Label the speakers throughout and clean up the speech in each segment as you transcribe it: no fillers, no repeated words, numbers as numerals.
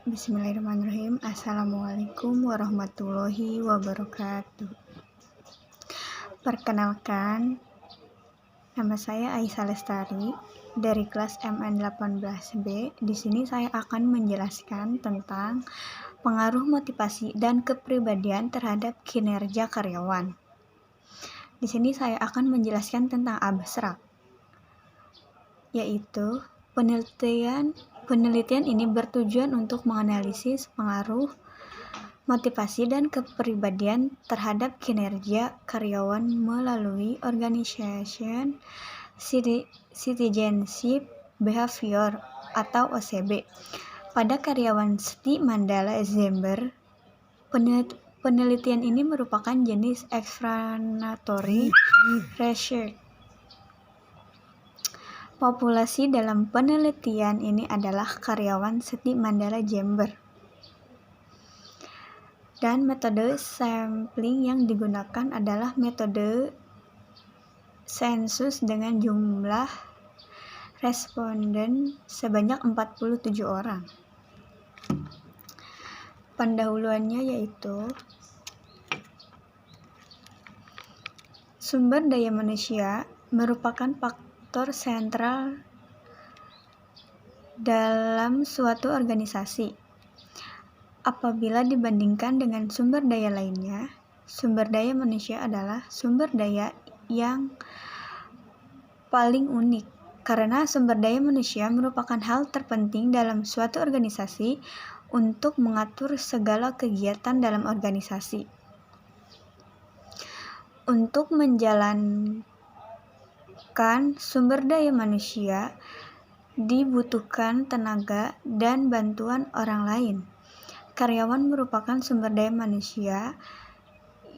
Speaker 1: Bismillahirrahmanirrahim. Assalamualaikum warahmatullahi wabarakatuh. Perkenalkan, nama saya Aisyah Lestari dari kelas MN18B. Di sini saya akan menjelaskan tentang pengaruh motivasi dan kepribadian terhadap kinerja karyawan. Di sini saya akan menjelaskan tentang abstrak, yaitu Penelitian ini bertujuan untuk menganalisis pengaruh motivasi dan kepribadian terhadap kinerja karyawan melalui Organization Citizenship Behavior atau OCB. Pada karyawan Seti Mandala Jember, penelitian ini merupakan jenis explanatory research. Populasi dalam penelitian ini adalah karyawan Seti Mandala Jember. Dan metode sampling yang digunakan adalah metode sensus dengan jumlah responden sebanyak 47 orang. Pendahuluannya yaitu sumber daya manusia merupakan faktor sentral dalam suatu organisasi. Apabila dibandingkan dengan sumber daya lainnya, sumber daya manusia adalah sumber daya yang paling unik karena sumber daya manusia merupakan hal terpenting dalam suatu organisasi untuk mengatur segala kegiatan dalam organisasi. Untuk menjalankan sumber daya manusia dibutuhkan tenaga dan bantuan orang lain. Karyawan merupakan sumber daya manusia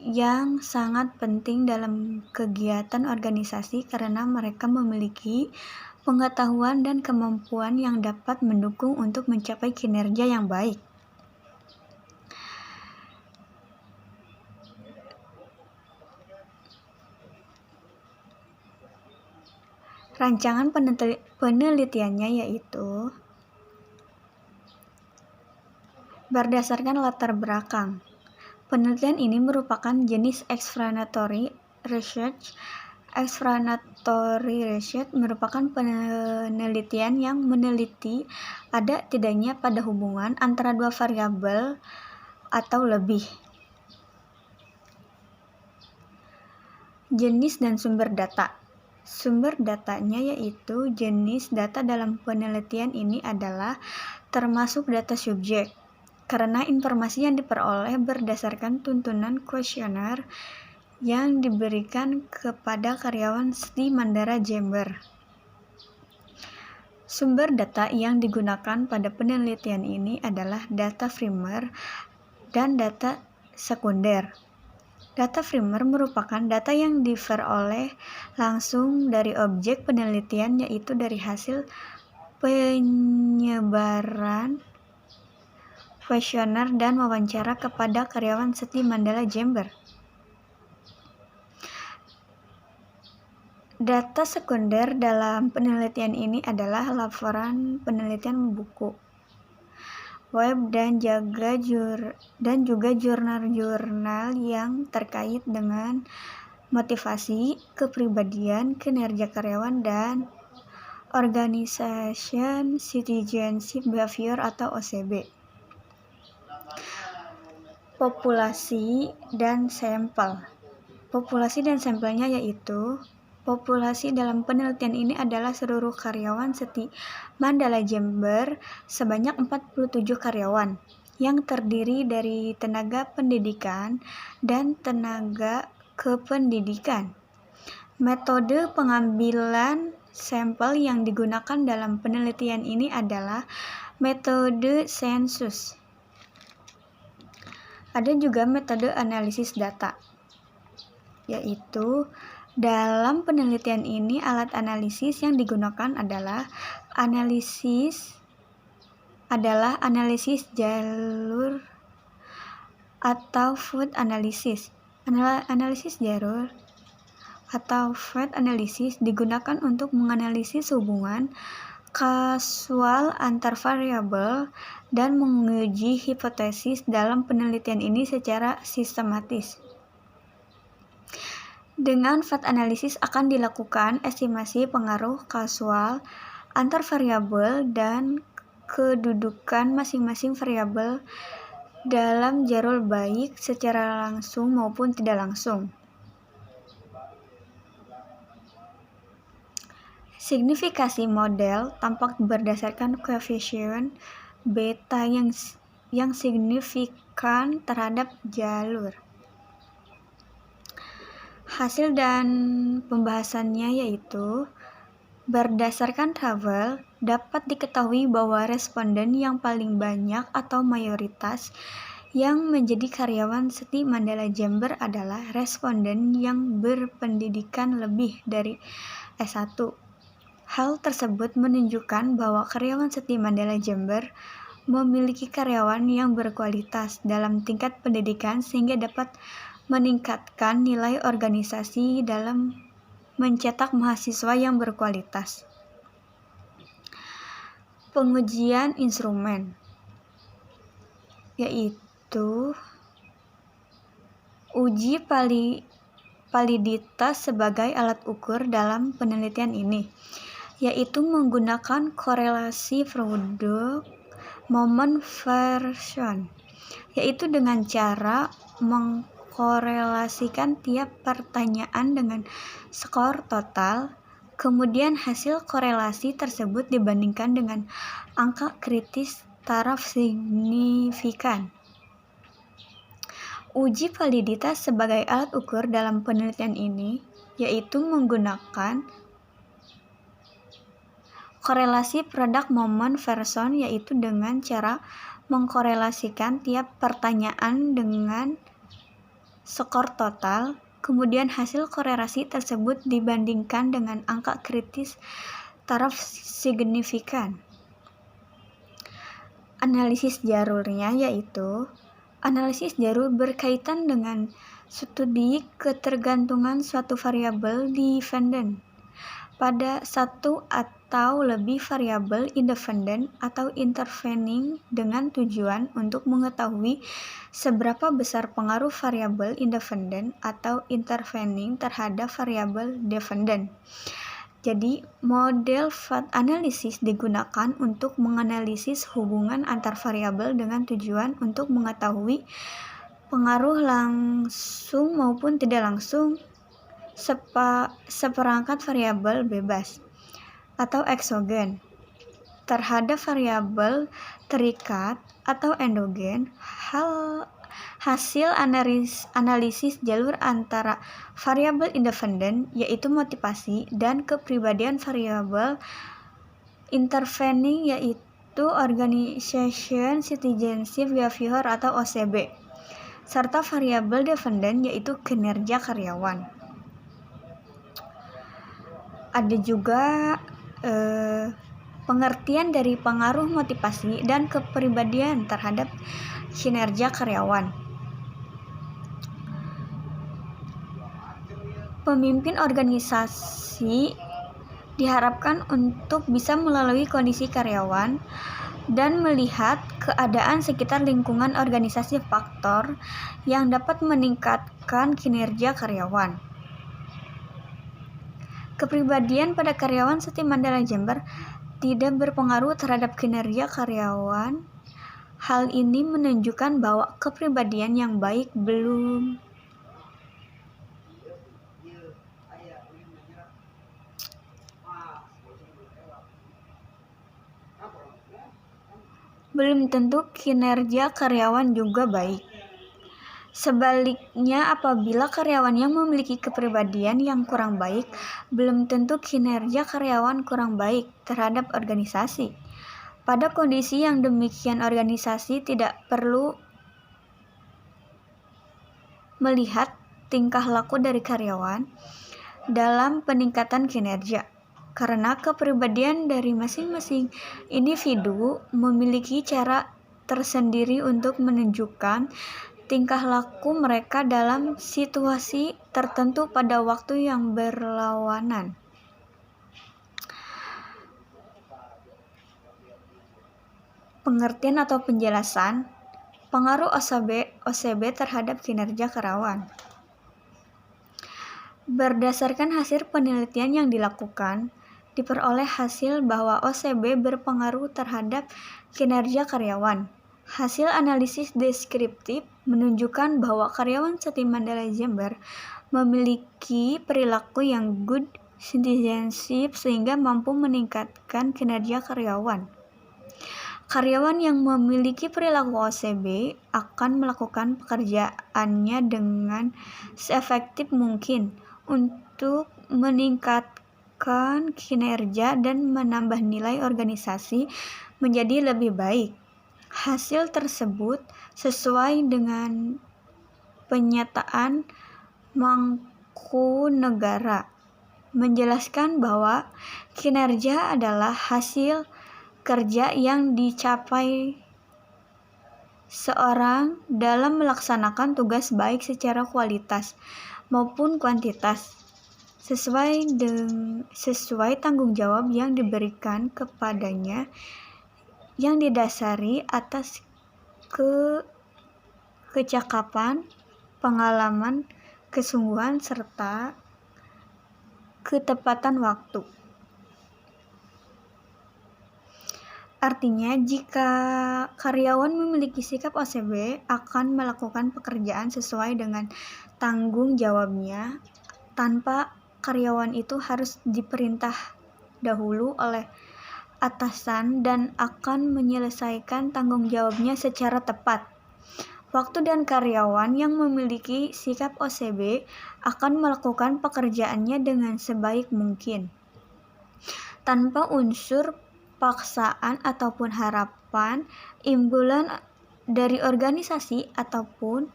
Speaker 1: yang sangat penting dalam kegiatan organisasi karena mereka memiliki pengetahuan dan kemampuan yang dapat mendukung untuk mencapai kinerja yang baik. Rancangan penelitiannya yaitu berdasarkan latar belakang. Penelitian ini merupakan jenis explanatory research. Explanatory research merupakan penelitian yang meneliti ada tidaknya pada hubungan antara dua variabel atau lebih. Jenis dan sumber data. Sumber datanya yaitu jenis data dalam penelitian ini adalah termasuk data subjek, karena informasi yang diperoleh berdasarkan tuntunan kuesioner yang diberikan kepada karyawan Seti Mandala Jember. Sumber data yang digunakan pada penelitian ini adalah data primer dan data sekunder. Data primer merupakan data yang diperoleh langsung dari objek penelitian, yaitu dari hasil penyebaran kuesioner dan wawancara kepada karyawan Seti Mandala Jember. Data sekunder dalam penelitian ini adalah laporan penelitian buku, web, dan juga jurnal-jurnal yang terkait dengan motivasi, kepribadian, kinerja karyawan, dan Organization Citizenship Behavior atau OCB. Populasi dan sampel. Populasi dan sampelnya yaitu populasi dalam penelitian ini adalah seluruh karyawan Seti Mandala Jember sebanyak 47 karyawan yang terdiri dari tenaga pendidikan dan tenaga kependidikan. Metode pengambilan sampel yang digunakan dalam penelitian ini adalah metode sensus. Ada juga metode analisis data, yaitu dalam penelitian ini alat analisis yang digunakan adalah analisis jalur atau food analysis. Analisis jalur atau food analysis digunakan untuk menganalisis hubungan kasual antar variabel dan menguji hipotesis dalam penelitian ini secara sistematis. Dengan fat analisis akan dilakukan estimasi pengaruh kasual antar variabel dan kedudukan masing-masing variabel dalam jarul baik secara langsung maupun tidak langsung. Signifikasi model tampak berdasarkan koefisien beta yang signifikan terhadap jalur. Hasil dan pembahasannya yaitu, berdasarkan Ravel, dapat diketahui bahwa responden yang paling banyak atau mayoritas yang menjadi karyawan Seti Mandala Jember adalah responden yang berpendidikan lebih dari S1. Hal tersebut menunjukkan bahwa karyawan Seti Mandala Jember memiliki karyawan yang berkualitas dalam tingkat pendidikan sehingga dapat meningkatkan nilai organisasi dalam mencetak mahasiswa yang berkualitas. Pengujian instrumen yaitu uji validitas sebagai alat ukur dalam penelitian ini, yaitu menggunakan korelasi produk moment version, yaitu dengan cara mengkorelasikan tiap pertanyaan dengan skor total, kemudian hasil korelasi tersebut dibandingkan dengan angka kritis taraf signifikan. Uji validitas sebagai alat ukur dalam penelitian ini yaitu menggunakan korelasi produk moment version, yaitu dengan cara mengkorelasikan tiap pertanyaan dengan skor total, kemudian hasil korelasi tersebut dibandingkan dengan angka kritis taraf signifikan. Analisis jarulnya yaitu analisis jarul berkaitan dengan studi ketergantungan suatu variabel dependent pada satu atau lebih variabel independen atau intervening dengan tujuan untuk mengetahui seberapa besar pengaruh variabel independen atau intervening terhadap variabel dependen. Jadi, model fat analisis digunakan untuk menganalisis hubungan antar variabel dengan tujuan untuk mengetahui pengaruh langsung maupun tidak langsung seperangkat variabel bebas atau eksogen terhadap variabel terikat atau endogen. Hasil analisis jalur antara variabel independen yaitu motivasi dan kepribadian variabel intervening yaitu organization citizenship behavior atau OCB, serta variabel dependen yaitu kinerja karyawan. Ada juga pengertian dari pengaruh motivasi dan kepribadian terhadap kinerja karyawan. Pemimpin organisasi diharapkan untuk bisa melalui kondisi karyawan dan melihat keadaan sekitar lingkungan organisasi faktor yang dapat meningkatkan kinerja karyawan. Kepribadian pada karyawan Seti Mandala Jember tidak berpengaruh terhadap kinerja karyawan. Hal ini menunjukkan bahwa kepribadian yang baik belum tentu kinerja karyawan juga baik. Sebaliknya, apabila karyawan yang memiliki kepribadian yang kurang baik, belum tentu kinerja karyawan kurang baik terhadap organisasi. Pada kondisi yang demikian, organisasi tidak perlu melihat tingkah laku dari karyawan dalam peningkatan kinerja, karena kepribadian dari masing-masing individu memiliki cara tersendiri untuk menunjukkan tingkah laku mereka dalam situasi tertentu pada waktu yang berlawanan. Pengertian atau penjelasan pengaruh OCB terhadap kinerja karyawan. Berdasarkan hasil penelitian yang dilakukan, diperoleh hasil bahwa OCB berpengaruh terhadap kinerja karyawan. Hasil analisis deskriptif menunjukkan bahwa karyawan Seti Mandala Jember memiliki perilaku yang good citizenship sehingga mampu meningkatkan kinerja karyawan. Karyawan yang memiliki perilaku OCB akan melakukan pekerjaannya dengan seefektif mungkin untuk meningkatkan kinerja dan menambah nilai organisasi menjadi lebih baik. Hasil tersebut sesuai dengan pernyataan Mangkunegara, menjelaskan bahwa kinerja adalah hasil kerja yang dicapai seorang dalam melaksanakan tugas baik secara kualitas maupun kuantitas sesuai tanggung jawab yang diberikan kepadanya yang didasari atas kecakapan, pengalaman, kesungguhan, serta ketepatan waktu. Artinya, jika karyawan memiliki sikap OCB, akan melakukan pekerjaan sesuai dengan tanggung jawabnya tanpa karyawan itu harus diperintah dahulu oleh atasan dan akan menyelesaikan tanggung jawabnya secara tepat. Waktu dan karyawan yang memiliki sikap OCB akan melakukan pekerjaannya dengan sebaik mungkin, tanpa unsur paksaan ataupun harapan imbulan dari organisasi ataupun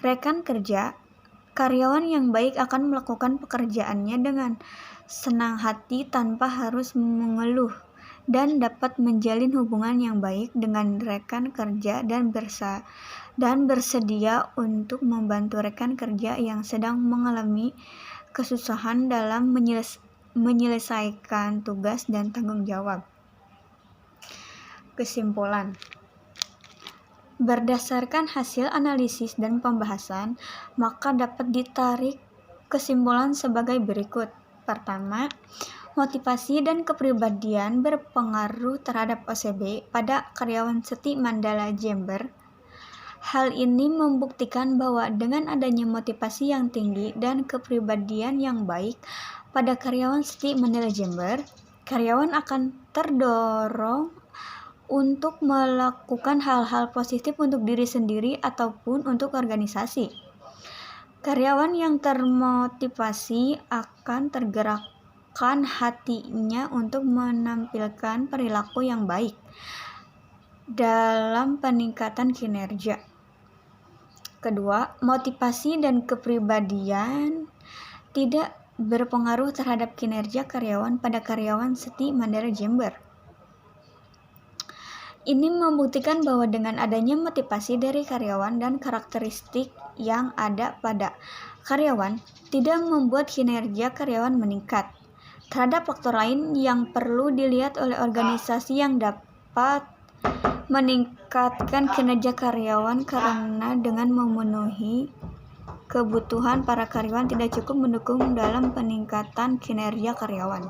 Speaker 1: rekan kerja. Karyawan yang baik akan melakukan pekerjaannya dengan senang hati tanpa harus mengeluh dan dapat menjalin hubungan yang baik dengan rekan kerja dan bersedia untuk membantu rekan kerja yang sedang mengalami kesusahan dalam menyelesaikan tugas dan tanggung jawab. Kesimpulan. Berdasarkan hasil analisis dan pembahasan, maka dapat ditarik kesimpulan sebagai berikut. Pertama, motivasi dan kepribadian berpengaruh terhadap OCB pada karyawan Seti Mandala Jember. Hal ini membuktikan bahwa dengan adanya motivasi yang tinggi dan kepribadian yang baik pada karyawan Seti Mandala Jember, karyawan akan terdorong untuk melakukan hal-hal positif untuk diri sendiri ataupun untuk organisasi. Karyawan yang termotivasi akan tergerakkan hatinya untuk menampilkan perilaku yang baik dalam peningkatan kinerja. Kedua, motivasi dan kepribadian tidak berpengaruh terhadap kinerja karyawan pada karyawan Seti Mandala Jember. Ini membuktikan bahwa dengan adanya motivasi dari karyawan dan karakteristik yang ada pada karyawan tidak membuat kinerja karyawan meningkat. Terhadap faktor lain yang perlu dilihat oleh organisasi yang dapat meningkatkan kinerja karyawan karena dengan memenuhi kebutuhan para karyawan tidak cukup mendukung dalam peningkatan kinerja karyawan.